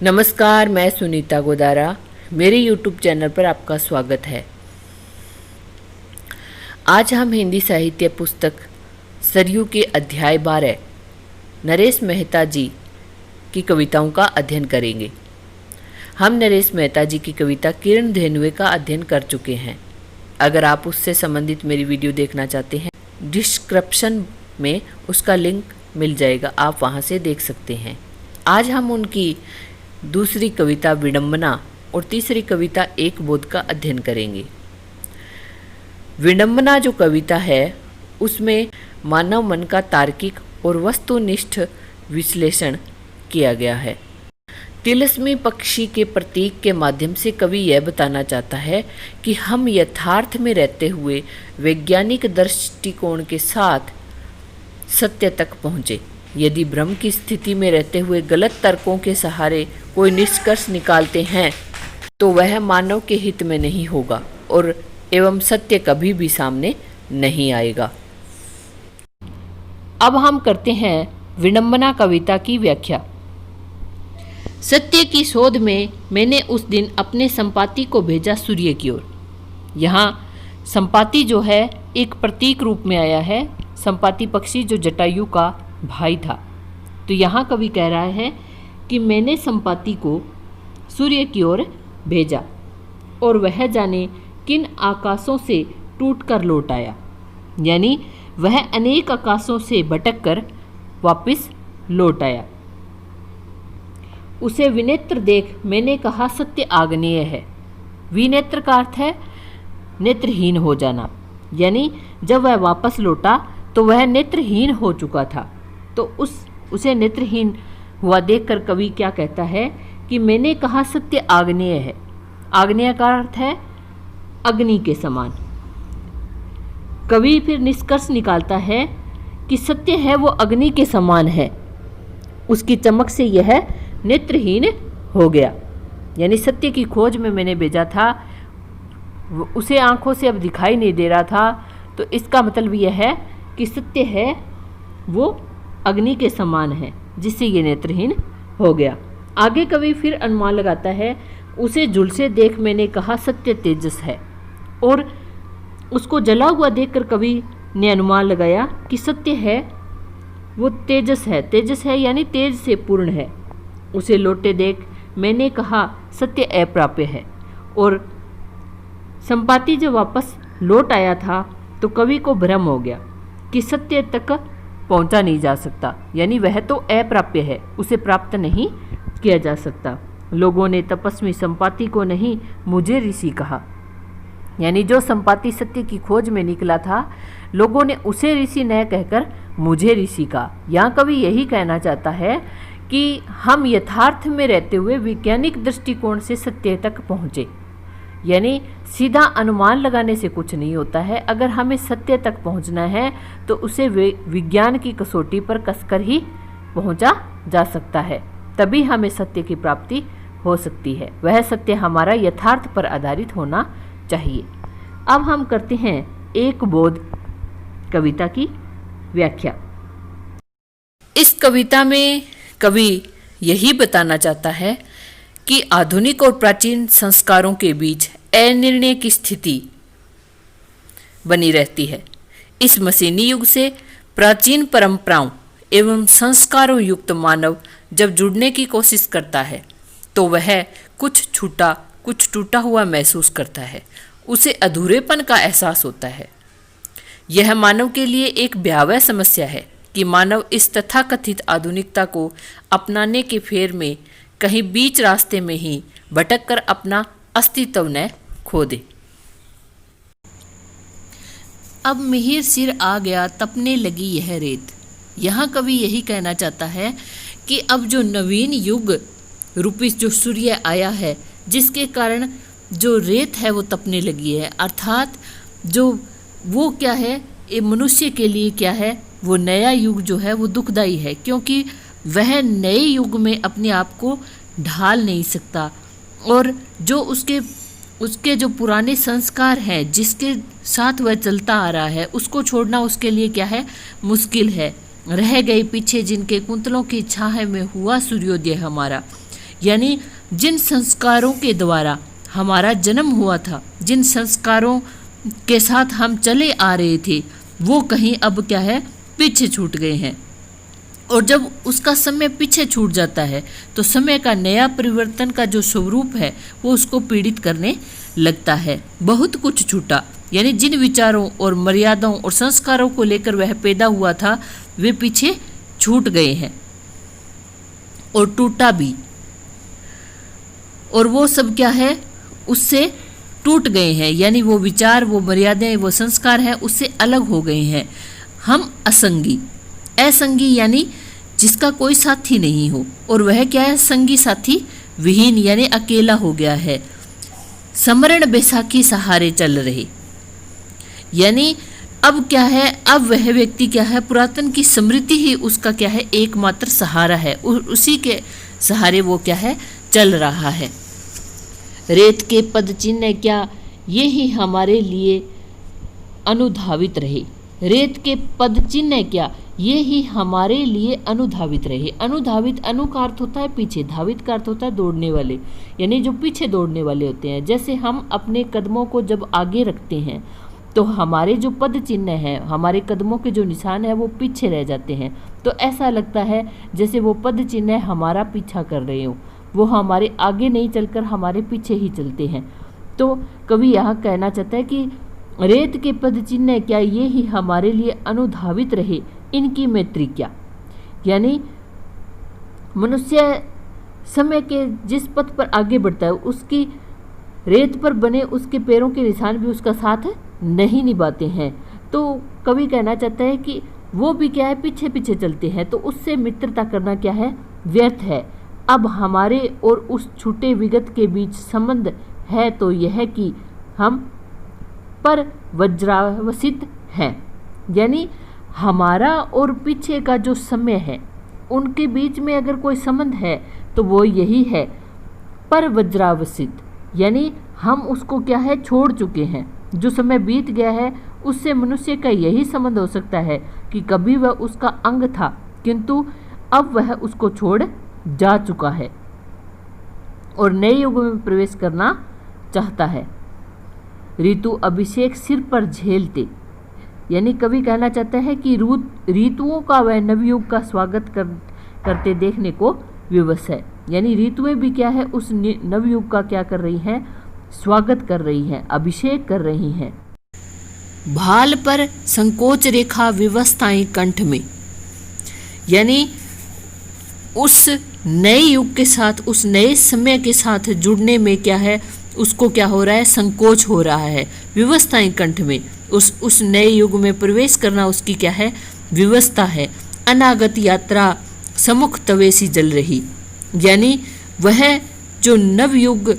नमस्कार, मैं सुनीता गोदारा। मेरे YouTube चैनल पर आपका स्वागत है। आज हम हिंदी साहित्य पुस्तक सरयू के अध्याय 12 नरेश मेहता जी की कविताओं का अध्ययन करेंगे। हम नरेश मेहता जी की कविता किरण धेनुए का अध्ययन कर चुके हैं। अगर आप उससे संबंधित मेरी वीडियो देखना चाहते हैं, डिस्क्रिप्शन में उसका लिंक मिल जाएगा, आप वहाँ से देख सकते हैं। आज हम उनकी दूसरी कविता विडंबना और तीसरी कविता एक बोध का अध्ययन करेंगे। विडंबना जो कविता है उसमें मानव मन का तार्किक और वस्तुनिष्ठ विश्लेषण किया गया है। तिलस्मी पक्षी के प्रतीक के माध्यम से कवि यह बताना चाहता है कि हम यथार्थ में रहते हुए वैज्ञानिक दृष्टिकोण के साथ सत्य तक पहुँचे। यदि भ्रम की स्थिति में रहते हुए गलत तर्कों के सहारे कोई निष्कर्ष निकालते हैं तो वह मानव के हित में नहीं होगा और एवं सत्य कभी भी सामने नहीं आएगा। अब हम करते हैं विडंबना कविता की व्याख्या। सत्य की शोध में मैंने उस दिन अपने संपाति को भेजा सूर्य की ओर। यहाँ संपाति जो है एक प्रतीक रूप में आया है। संपाति पक्षी जो जटायु का भाई था। तो यहाँ कवि कह रहा है कि मैंने संपाति को सूर्य की ओर भेजा और वह जाने किन आकाशों से टूटकर लौट आया, यानी वह अनेक आकाशों से भटककर वापस लौट आया। उसे विनेत्र देख मैंने कहा सत्य आग्नेय है। विनेत्र का अर्थ है नेत्रहीन हो जाना, यानी जब वह वापस लौटा तो वह नेत्रहीन हो चुका था। तो उसे नेत्रहीन हुआ देखकर कवि क्या कहता है कि मैंने कहा सत्य आग्नेय है। आग्नेय का अर्थ है अग्नि के समान। कवि फिर निष्कर्ष निकालता है कि सत्य है वो अग्नि के समान है, उसकी चमक से यह नेत्रहीन हो गया। यानी सत्य की खोज में मैंने भेजा था, उसे आंखों से अब दिखाई नहीं दे रहा था। तो इसका मतलब यह है कि सत्य है वो अग्नि के समान है, जिससे ये नेत्रहीन हो गया। आगे कवि फिर अनुमान लगाता है, उसे झुलसे देख मैंने कहा सत्य तेजस है। और उसको जला हुआ देखकर कवि ने अनुमान लगाया कि सत्य है वो तेजस है। तेजस है यानी तेज से पूर्ण है। उसे लौटे देख मैंने कहा सत्य अप्राप्य है। और संपाति जब वापस लौट आया था तो कवि को भ्रम हो गया कि सत्य तक पहुंचा नहीं जा सकता, यानी वह तो अप्राप्य है, उसे प्राप्त नहीं किया जा सकता। लोगों ने तपस्वी संपाति को नहीं मुझे ऋषि कहा, यानी जो संपाति सत्य की खोज में निकला था, लोगों ने उसे ऋषि न कहकर मुझे ऋषि कहा। यहाँ कवि यही कहना चाहता है कि हम यथार्थ में रहते हुए वैज्ञानिक दृष्टिकोण से सत्य तक पहुँचे। यानी सीधा अनुमान लगाने से कुछ नहीं होता है। अगर हमें सत्य तक पहुंचना है तो उसे विज्ञान की कसौटी पर कसकर ही पहुंचा जा सकता है, तभी हमें सत्य की प्राप्ति हो सकती है। वह सत्य हमारा यथार्थ पर आधारित होना चाहिए। अब हम करते हैं एक बोध कविता की व्याख्या। इस कविता में कवि यही बताना चाहता है कि आधुनिक और प्राचीन संस्कारों के बीच अनिर्णय की स्थिति बनी रहती है। इस मशीनी युग से प्राचीन परंपराओं एवं संस्कारों युक्त मानव जब जुड़ने की कोशिश करता है तो वह कुछ टूटा हुआ महसूस करता है। उसे अधूरेपन का एहसास होता है। यह मानव के लिए एक भयावह समस्या है कि मानव इस तथाकथित आधुनिकता को अपनाने के फेर में कहीं बीच रास्ते में ही भटक कर अपना अस्तित्व न खो दे। अब मिहिर सिर आ गया तपने लगी यह रेत। यहाँ कवि यही कहना चाहता है कि अब जो नवीन युग रूपी जो सूर्य आया है, जिसके कारण जो रेत है वो तपने लगी है, अर्थात जो वो क्या है, ये मनुष्य के लिए क्या है, वो नया युग जो है वो दुखदाई है, क्योंकि वह नए युग में अपने आप को ढाल नहीं सकता। और जो उसके जो पुराने संस्कार हैं, जिसके साथ वह चलता आ रहा है, उसको छोड़ना उसके लिए क्या है, मुश्किल है। रह गए पीछे जिनके कुंतलों की छाह में हुआ सूर्योदय हमारा। यानी जिन संस्कारों के द्वारा हमारा जन्म हुआ था, जिन संस्कारों के साथ हम चले आ रहे थे, वो कहीं अब क्या है, पीछे छूट गए हैं। और जब उसका समय पीछे छूट जाता है तो समय का नया परिवर्तन का जो स्वरूप है वो उसको पीड़ित करने लगता है। बहुत कुछ छूटा, यानी जिन विचारों और मर्यादाओं और संस्कारों को लेकर वह पैदा हुआ था वे पीछे छूट गए हैं और टूटा भी। और वो सब क्या है, उससे टूट गए हैं, यानी वो विचार, वो मर्यादाएं, वो संस्कार हैं उससे अलग हो गए हैं। हम असंगी, असंगी यानी जिसका कोई साथी नहीं हो, और वह क्या है, संगी साथी विहीन यानी अकेला हो गया है। समरण बैसाखी सहारे चल रहे, यानी अब क्या है, अब वह व्यक्ति क्या है, पुरातन की स्मृति ही उसका क्या है, एकमात्र सहारा है, उसी के सहारे वो क्या है, चल रहा है। रेत के पद चिन्ह क्या, ये ही हमारे लिए अनुधावित रहे। रेत के पद चिन्ह क्या, ये ही हमारे लिए अनुधावित रहे। अनुधावित, अनु का अर्थ होता है पीछे, धावित का अर्थ होता है दौड़ने वाले, यानी जो पीछे दौड़ने वाले होते हैं। जैसे हम अपने कदमों को जब आगे रखते हैं तो हमारे जो पद चिन्ह हैं, हमारे कदमों के जो निशान है वो पीछे रह जाते हैं। तो ऐसा लगता है जैसे वो पद चिन्ह हमारा पीछा कर रहे हो, वो हमारे आगे नहीं चलकर हमारे पीछे ही चलते हैं। तो कवि यहाँ कहना चाहता है कि रेत के पद चिन्ह क्या, ये ही हमारे लिए अनुधावित रहे, इनकी मैत्री क्या। यानी मनुष्य समय के जिस पथ पर आगे बढ़ता है उसकी रेत पर बने उसके पैरों के निशान भी उसका साथ नहीं निभाते हैं। तो कवि कहना चाहता है कि वो भी क्या है, पीछे पीछे चलते हैं, तो उससे मित्रता करना क्या है, व्यर्थ है। अब हमारे और उस छूटे विगत के बीच संबंध है तो यह कि हम पर वज्रावसित हैं, यानी हमारा और पीछे का जो समय है उनके बीच में अगर कोई संबंध है तो वो यही है, पर वज्रावसित, यानी हम उसको क्या है, छोड़ चुके हैं। जो समय बीत गया है उससे मनुष्य का यही संबंध हो सकता है कि कभी वह उसका अंग था किंतु अब वह उसको छोड़ जा चुका है और नए युग में प्रवेश करना चाहता है। ऋतु अभिषेक सिर पर झेलते, यानी कवि कहना चाहता है कि ऋतुओं का वह नवयुग का स्वागत करते देखने को विवश है। यानी ऋतुएं भी क्या है, उस नवयुग का क्या कर रही हैं, स्वागत कर रही हैं, अभिषेक कर रही हैं। भाल पर संकोच रेखा विवस्थाएं कंठ में, यानी उस नए युग के साथ, उस नए समय के साथ जुड़ने में क्या है, उसको क्या हो रहा है, संकोच हो रहा है। विवस्थाएं कंठ में, उस नए युग में प्रवेश करना उसकी क्या है, विवस्था है। अनागत यात्रा समुख तवे सी जल रही, यानी वह जो नवयुग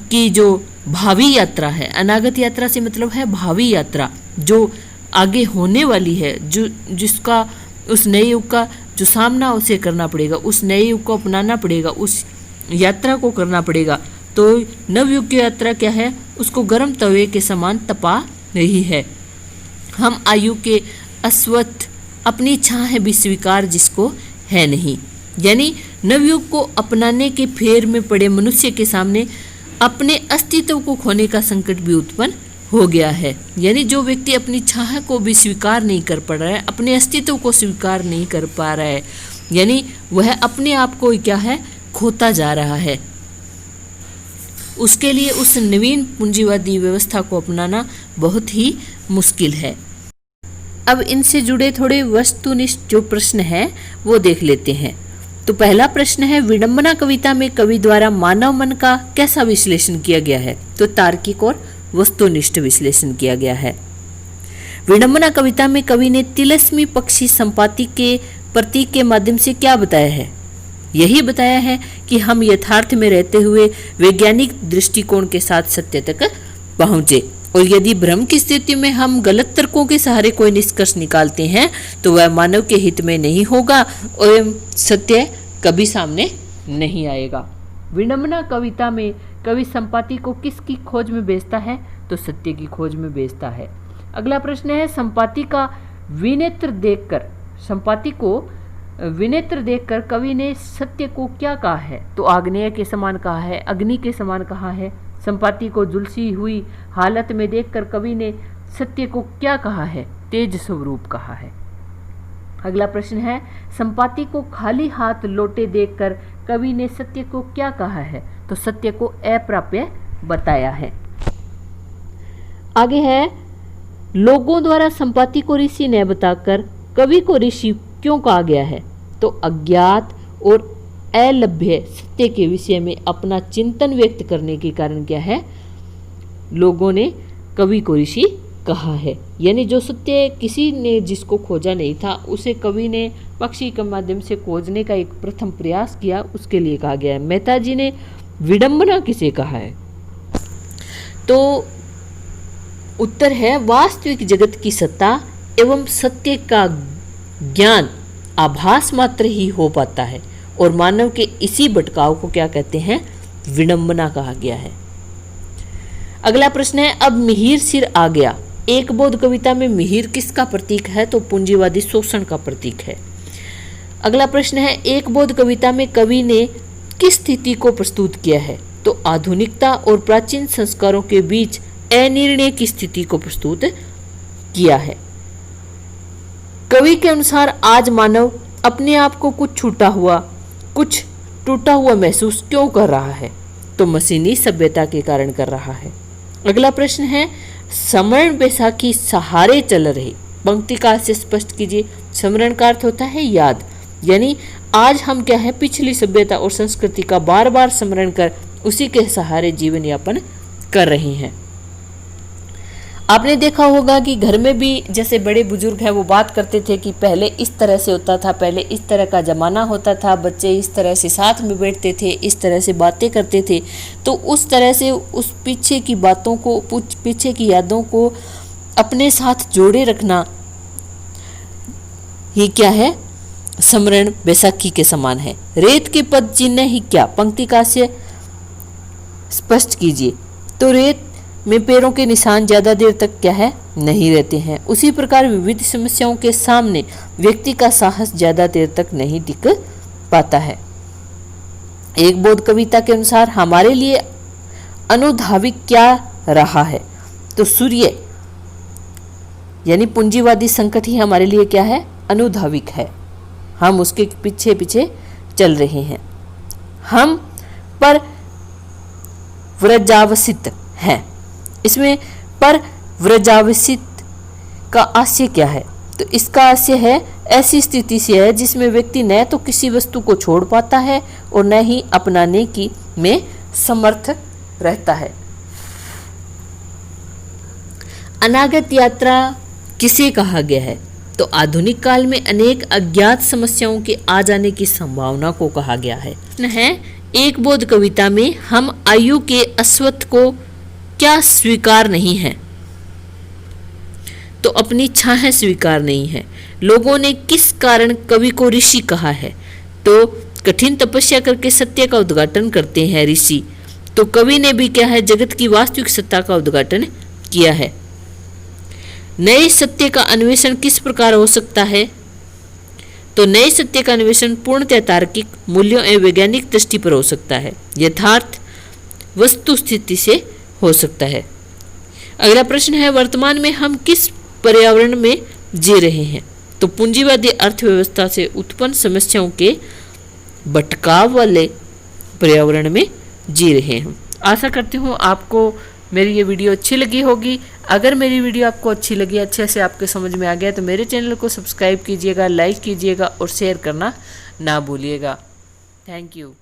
की जो भावी यात्रा है, अनागत यात्रा से मतलब है भावी यात्रा जो आगे होने वाली है, जो जिसका उस नए युग का जो सामना उसे करना पड़ेगा, उस नए युग को अपनाना पड़ेगा, उस यात्रा को करना पड़ेगा। तो नवयुग की यात्रा क्या है, उसको गर्म तवे के समान तपा रही है। हम आयु के अस्वस्थ अपनी छाह भी स्वीकार जिसको है नहीं, यानी नवयुग को अपनाने के फेर में पड़े मनुष्य के सामने अपने अस्तित्व को खोने का संकट भी उत्पन्न हो गया है। यानी जो व्यक्ति अपनी छाह को भी स्वीकार नहीं कर पा रहा है, अपने अस्तित्व को स्वीकार नहीं कर पा रहा है, यानी वह अपने आप को क्या है, खोता जा रहा है। उसके लिए उस नवीन पूंजीवादी व्यवस्था को अपनाना बहुत ही मुश्किल है। अब इनसे जुड़े थोड़े वस्तुनिष्ठ जो प्रश्न है वो देख लेते हैं। तो पहला प्रश्न है, विडंबना कविता में कवि द्वारा मानव मन का कैसा विश्लेषण किया गया है? तो तार्किक और वस्तुनिष्ठ विश्लेषण किया गया है। विडंबना कविता में कवि ने तिलस्मी पक्षी संपाति के प्रतीक के माध्यम से क्या बताया है? यही बताया है कि हम यथार्थ में रहते हुए वैज्ञानिक दृष्टिकोण के साथ सत्य तक पहुँचे, और यदि भ्रम की स्थिति में हम गलत तर्कों के सहारे कोई निष्कर्ष निकालते हैं तो वह मानव के हित में नहीं होगा और सत्य कभी सामने नहीं आएगा। विडंबना कविता में कवि संपाति को किसकी खोज में भेजता है? तो सत्य की खोज में भेजता है। अगला प्रश्न है, संपाति का विनेत्र देखकर संपाति को विनेत्र देखकर कवि ने सत्य को क्या कहा है? तो आग्नेय के समान कहा है, अग्नि के समान कहा है। संपाति को झुलसी हुई हालत में देखकर कवि ने सत्य को क्या कहा है? तेज स्वरूप कहा है। अगला प्रश्न है, संपाति को खाली हाथ लौटे देखकर कवि ने सत्य को क्या कहा है? तो सत्य को अप्राप्य बताया है। आगे है, लोगों द्वारा संपाति को ऋषि ने बताकर कवि को ऋषि क्यों कहा गया है? तो अज्ञात और अलभ्य सत्य के विषय में अपना चिंतन व्यक्त करने के कारण क्या है? लोगों ने कवि को ऋषि कहा है। यानी जो सत्य किसी ने जिसको खोजा नहीं था, उसे कवि ने पक्षी के माध्यम से खोजने का एक प्रथम प्रयास किया, उसके लिए कहा गया है। मेहता जी ने विडंबना किसे कहा है? तो उत्तर है, वास्तविक जगत की सत्ता एवं सत्य का ज्ञान आभास मात्र ही हो पाता है और मानव के इसी भटकाव को क्या कहते हैं? विडंबना कहा गया है। अगला प्रश्न है, अब मिहिर सिर आ गया। एक बोध कविता में मिहिर किसका प्रतीक है? तो पूंजीवादी शोषण का प्रतीक है। अगला प्रश्न है, एक बोध कविता में कवि ने किस स्थिति को प्रस्तुत किया है? तो आधुनिकता और प्राचीन संस्कारों के बीच अनिर्णय की स्थिति को प्रस्तुत किया है। कवि के अनुसार आज मानव अपने आप को कुछ टूटा हुआ महसूस क्यों कर रहा है? तो मशीनी सभ्यता के कारण कर रहा है। अगला प्रश्न है, स्मरण बैसाखी सहारे चल रहे, पंक्ति काल से स्पष्ट कीजिए। स्मरण का अर्थ होता है याद, यानी आज हम क्या है, पिछली सभ्यता और संस्कृति का बार बार स्मरण कर उसी के सहारे जीवन यापन कर रहे हैं। आपने देखा होगा कि घर में भी जैसे बड़े बुजुर्ग हैं वो बात करते थे कि पहले इस तरह से होता था, पहले इस तरह का ज़माना होता था, बच्चे इस तरह से साथ में बैठते थे, इस तरह से बातें करते थे। तो उस तरह से उस पीछे की बातों को, पीछे की यादों को अपने साथ जोड़े रखना ही क्या है? स्मरण बैसाखी के समान है। रेत के पद चिन्ह ही क्या? पंक्ति का से स्पष्ट कीजिए। तो रेत में पैरों के निशान ज्यादा देर तक क्या है? नहीं रहते हैं। उसी प्रकार विविध समस्याओं के सामने व्यक्ति का साहस ज्यादा देर तक नहीं टिक पाता है। एक बोध कविता के अनुसार हमारे लिए अनुधाविक क्या रहा है? तो सूर्य यानी पूंजीवादी संकट ही हमारे लिए क्या है? अनुधाविक है। हम उसके पीछे पीछे चल रहे हैं। हम पर व्रजावसित हैं। इसमें पर व्रजावसित का आशय क्या है? तो इसका आशय है ऐसी स्थिति से है जिसमें व्यक्ति न तो किसी वस्तु को छोड़ पाता है और न ही अपनाने की में समर्थ रहता है। अनागत यात्रा किसे कहा गया है? तो आधुनिक काल में अनेक अज्ञात समस्याओं के आ जाने की संभावना को कहा गया है। एक बोध कविता में हम आयु के अश्वत्थ को क्या स्वीकार नहीं है? तो अपनी छाह स्वीकार नहीं है। लोगों ने किस कारण कवि को ऋषि कहा है? तो कठिन तपस्या करके सत्य का उद्घाटन करते हैं ऋषि। तो कवि ने भी क्या है? जगत की वास्तविक सत्ता का उद्घाटन किया है। नए सत्य का अन्वेषण किस प्रकार हो सकता है? तो नए सत्य का अन्वेषण पूर्णतः तार्किक मूल्यों एवं वैज्ञानिक दृष्टि पर हो सकता है, यथार्थ वस्तु स्थिति से हो सकता है। अगला प्रश्न है, वर्तमान में हम किस पर्यावरण में जी रहे हैं? तो पूंजीवादी अर्थव्यवस्था से उत्पन्न समस्याओं के भटकाव वाले पर्यावरण में जी रहे हैं। आशा करती हूँ आपको मेरी ये वीडियो अच्छी लगी होगी। अगर मेरी वीडियो आपको अच्छी लगी, अच्छे से आपके समझ में आ गया, तो मेरे चैनल को सब्सक्राइब कीजिएगा, लाइक कीजिएगा और शेयर करना ना भूलिएगा। Thank you.